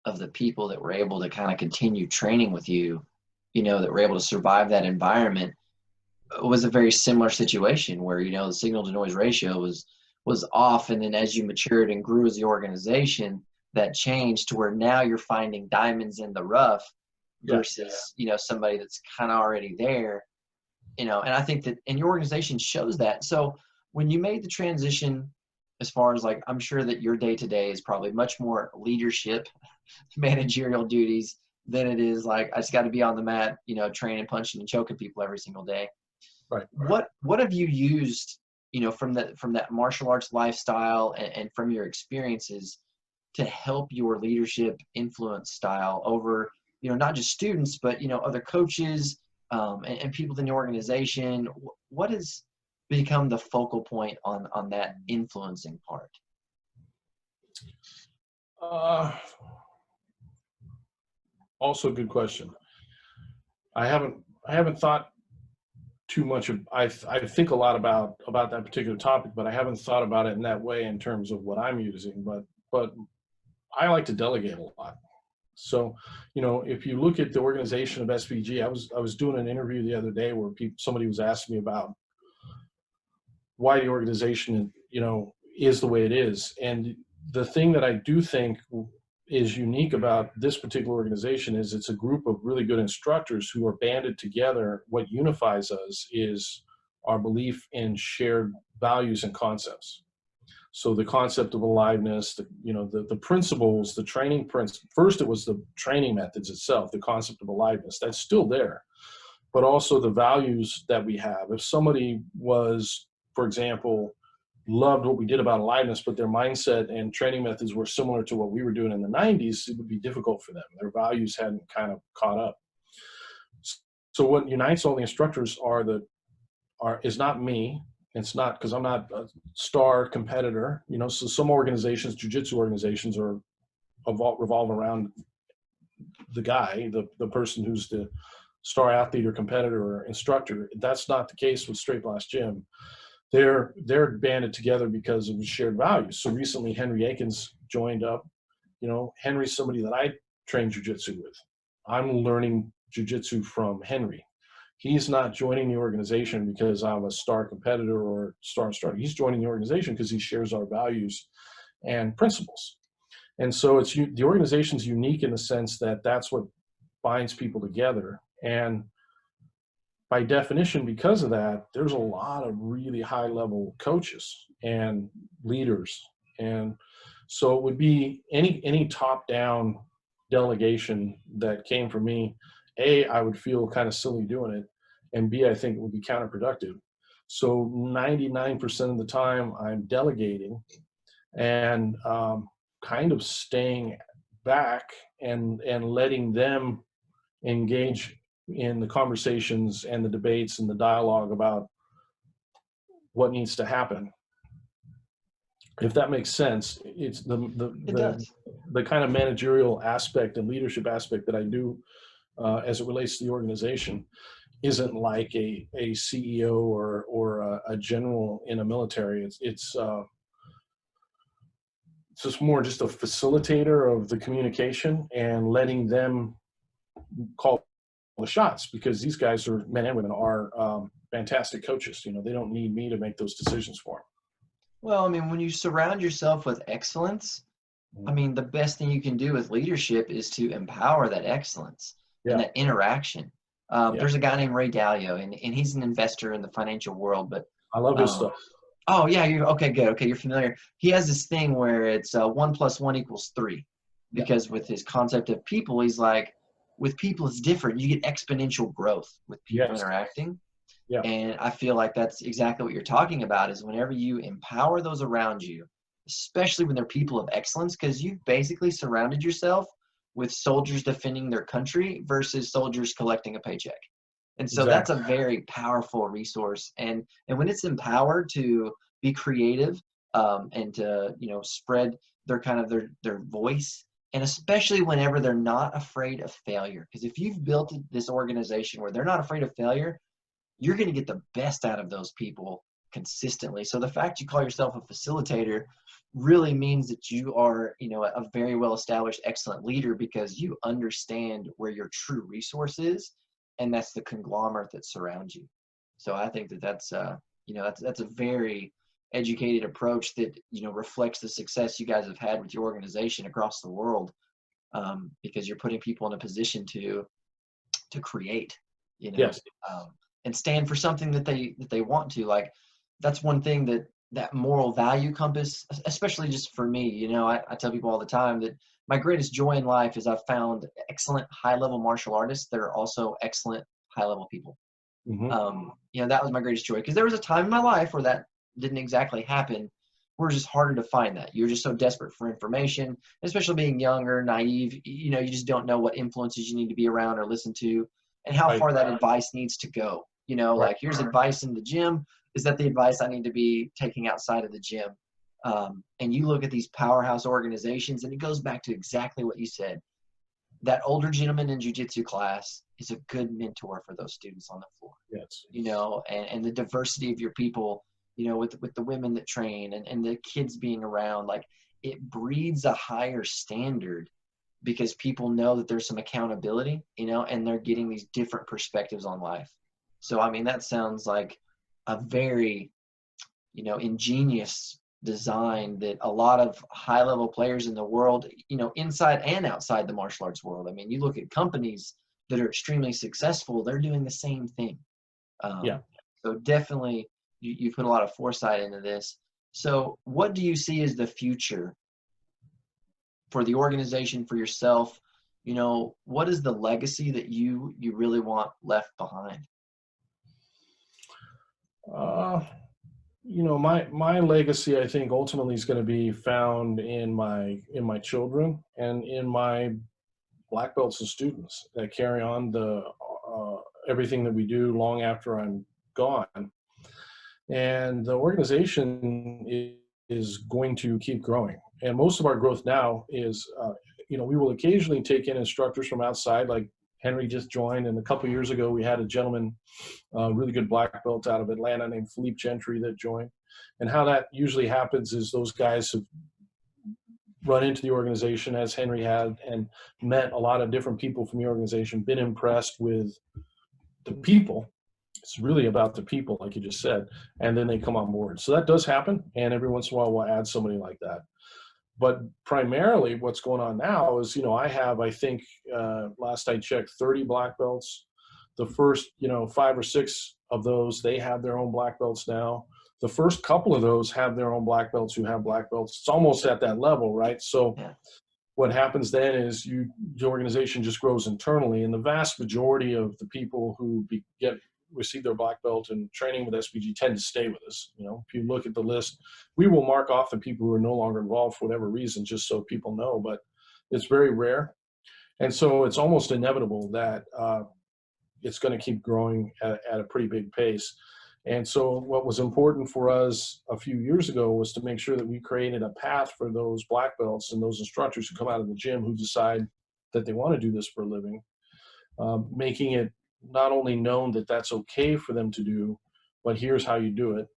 A: of the people that were able to kind of continue training with you, that were able to survive that environment. It was a very similar situation where, the signal to noise ratio was off. And then as you matured and grew as the organization, that changed to where now you're finding diamonds in the rough versus, somebody that's kind of already there, and I think that, and your organization shows that. So when you made the transition, as far as like, I'm sure that your day to day is probably much more leadership, managerial duties than it is like, I just got to be on the mat, training, punching and choking people every single day.
B: Right.
A: What have you used, from that martial arts lifestyle and from your experiences to help your leadership influence style over, not just students, but, other coaches and people in the organization? What has become the focal point on that influencing part?
B: Also a good question. I haven't thought too much of, I think a lot about that particular topic, but I haven't thought about it in that way in terms of what I'm using. But I like to delegate a lot. So, you know, if you look at the organization of SBG, I was doing an interview the other day where somebody was asking me about why the organization, you know, is the way it is. And the thing that I do think is unique about this particular organization is it's a group of really good instructors who are banded together. What unifies us is our belief in shared values and concepts. So the concept of aliveness, the principles, the training principles. First, it was the training methods itself, the concept of aliveness. That's still there. But also the values that we have. If somebody was, for example, loved what we did about aliveness, but their mindset and training methods were similar to what we were doing in the 90s, it would be difficult for them. Their values hadn't kind of caught up. So what unites all the instructors is not me. It's not, because I'm not a star competitor, you know. So some organizations, jiu-jitsu organizations, revolve around the guy, the person who's the star athlete or competitor or instructor. That's not the case with Straight Blast Gym. They're banded together because of shared values. So recently Henry Akins joined up. You know, Henry's somebody that I train jiu-jitsu with. I'm learning jiu-jitsu from Henry. He's not joining the organization because I'm a star competitor or star instructor. He's joining the organization because he shares our values and principles. And so the organization's unique in the sense that that's what binds people together. And by definition, because of that, there's a lot of really high level coaches and leaders. And so it would be any top down delegation that came from me. A, I would feel kind of silly doing it. And B, I think it would be counterproductive. So 99% of the time I'm delegating and kind of staying back and letting them engage in the conversations and the debates and the dialogue about what needs to happen. If that makes sense, it's the kind of managerial aspect and leadership aspect that I do as it relates to the organization isn't like a CEO or a general in a military. It's just more just a facilitator of the communication and letting them call the shots, because these guys are, men and women, are fantastic coaches. You know, they don't need me to make those decisions for them.
A: Well, I mean, when you surround yourself with excellence, I mean, the best thing you can do with leadership is to empower that excellence and that interaction. There's a guy named Ray Dalio, and he's an investor in the financial world. But
B: I love his stuff.
A: Oh, yeah. Okay, good. Okay, you're familiar. He has this thing where it's 1 + 1 = 3. Because with his concept of people, he's like, with people, it's different. You get exponential growth with people interacting. Yeah. And I feel like that's exactly what you're talking about, is whenever you empower those around you, especially when they're people of excellence, because you've basically surrounded yourself with soldiers defending their country versus soldiers collecting a paycheck. And so that's a very powerful resource. And when it's empowered to be creative and to, you know, spread their voice, and especially whenever they're not afraid of failure. Because if you've built this organization where they're not afraid of failure, you're going to get the best out of those people consistently. So the fact you call yourself a facilitator really means that you are, you know, a very well-established, excellent leader, because you understand where your true resource is, and that's the conglomerate that surrounds you. So I think that's a very educated approach that, you know, reflects the success you guys have had with your organization across the world, because you're putting people in a position to create, you know, and stand for something that they want to. Like, that's one thing that moral value compass, especially just for me, you know, I tell people all the time that my greatest joy in life is I've found excellent high-level martial artists that are also excellent high-level people. Mm-hmm. You know, that was my greatest joy, because there was a time in my life where that didn't exactly happen. We're just harder to find that. You're just so desperate for information, especially being younger, naive. You know, you just don't know what influences you need to be around or listen to, and how far that advice needs to go. You know, like, here's advice in the gym. Is that the advice I need to be taking outside of the gym? And you look at these powerhouse organizations, and it goes back to exactly what you said. that older gentleman in jiu-jitsu class is a good mentor for those students on the floor.
B: Yes.
A: You know, and the diversity of your people, you know, with the women that train and the kids being around, like it breeds a higher standard because people know that there's some accountability, you know, and they're getting these different perspectives on life. So, I mean, that sounds like a very, you know, ingenious design that a lot of high level players in the world, you know, inside and outside the martial arts world. I mean, you look at companies that are extremely successful, they're doing the same thing.
B: Yeah.
A: So definitely you put a lot of foresight into this. So what do you see as the future for the organization, for yourself? You know, what is the legacy that you really want left behind?
B: You know, my legacy, I think, ultimately is going to be found in my children and in my black belts and students that carry on the everything that we do long after I'm gone. And the organization is going to keep growing. And most of our growth now is, you know, we will occasionally take in instructors from outside, like Henry just joined. And a couple of years ago, we had a gentleman, really good black belt out of Atlanta named Philippe Gentry that joined. And how that usually happens is those guys have run into the organization as Henry had and met a lot of different people from the organization, been impressed with the people. It's really about the people, like you just said, and then they come on board. So that does happen, and every once in a while we'll add somebody like that. But primarily what's going on now is, you know, I have, I think, last I checked, 30 black belts. The first, you know, 5 or 6 of those, they have their own black belts now. The first couple of those have their own black belts who have black belts. It's almost at that level, right? So
A: Yeah.
B: what happens then is the organization just grows internally, and the vast majority of the people who receive their black belt and training with SBG tend to stay with us. You know, if you look at the list, we will mark off the people who are no longer involved for whatever reason, just so people know, but it's very rare. And so it's almost inevitable that it's going to keep growing at a pretty big pace. And so what was important for us a few years ago was to make sure that we created a path for those black belts and those instructors who come out of the gym who decide that they want to do this for a living, making it not only known that that's okay for them to do, but here's how you do it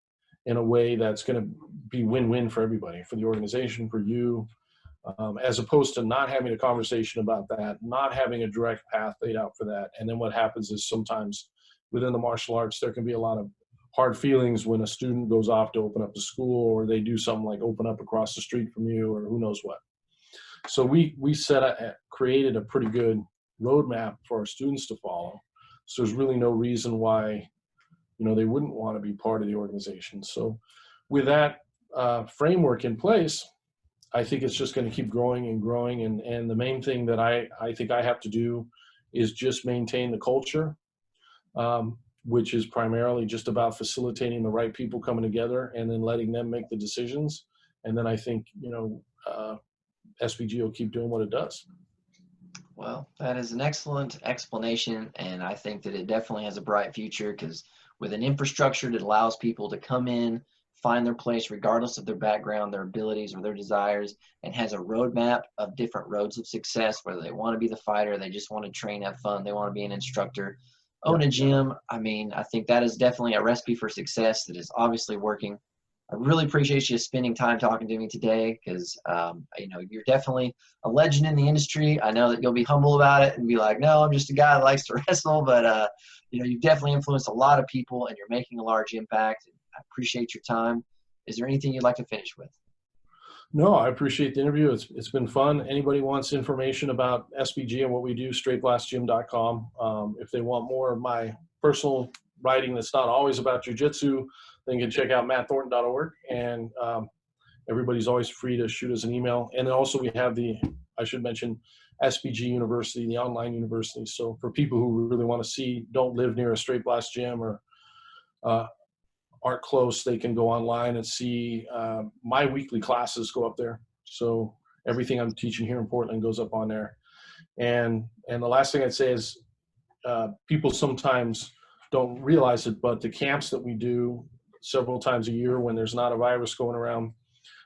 B: in a way that's going to be win-win for everybody, for the organization, for you, as opposed to not having a conversation about that, not having a direct path laid out for that. And then what happens is sometimes within the martial arts, there can be a lot of hard feelings when a student goes off to open up the school, or they do something like open up across the street from you, or who knows what. So we created a pretty good roadmap for our students to follow. So there's really no reason why, you know, they wouldn't want to be part of the organization. So with that framework in place, I think it's just going to keep growing and growing. And the main thing that I think I have to do is just maintain the culture, which is primarily just about facilitating the right people coming together and then letting them make the decisions. And then I think, you know, SBG will keep doing what it does.
A: Well, that is an excellent explanation, and I think that it definitely has a bright future because with an infrastructure that allows people to come in, find their place regardless of their background, their abilities, or their desires, and has a roadmap of different roads of success, whether they want to be the fighter, they just want to train, have fun, they want to be an instructor, own a gym. I mean, I think that is definitely a recipe for success that is obviously working. I really appreciate you spending time talking to me today because, you know, you're definitely a legend in the industry. I know that you'll be humble about it and be like, no, I'm just a guy that likes to wrestle. But, you know, you've definitely influenced a lot of people and you're making a large impact. I appreciate your time. Is there anything you'd like to finish with?
B: No, I appreciate the interview. It's been fun. Anybody wants information about SBG and what we do, straightblastgym.com. If they want more of my personal writing that's not always about jiu-jitsu, then you can check out mattthornton.org. And everybody's always free to shoot us an email. And then also we have I should mention, SBG University, the online university. So for people who really want to see, don't live near a straight blast gym or aren't close, they can go online and see my weekly classes go up there. So everything I'm teaching here in Portland goes up on there. And the last thing I'd say is people sometimes don't realize it, but the camps that we do several times a year when there's not a virus going around,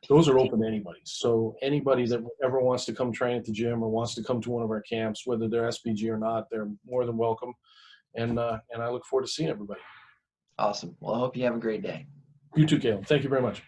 B: those are open to anybody. So anybody that ever wants to come train at the gym or wants to come to one of our camps, whether they're SBG or not, they're more than welcome. And I look forward to seeing everybody.
A: Awesome. Well, I hope you have a great day.
B: You too, Caleb. Thank you very much.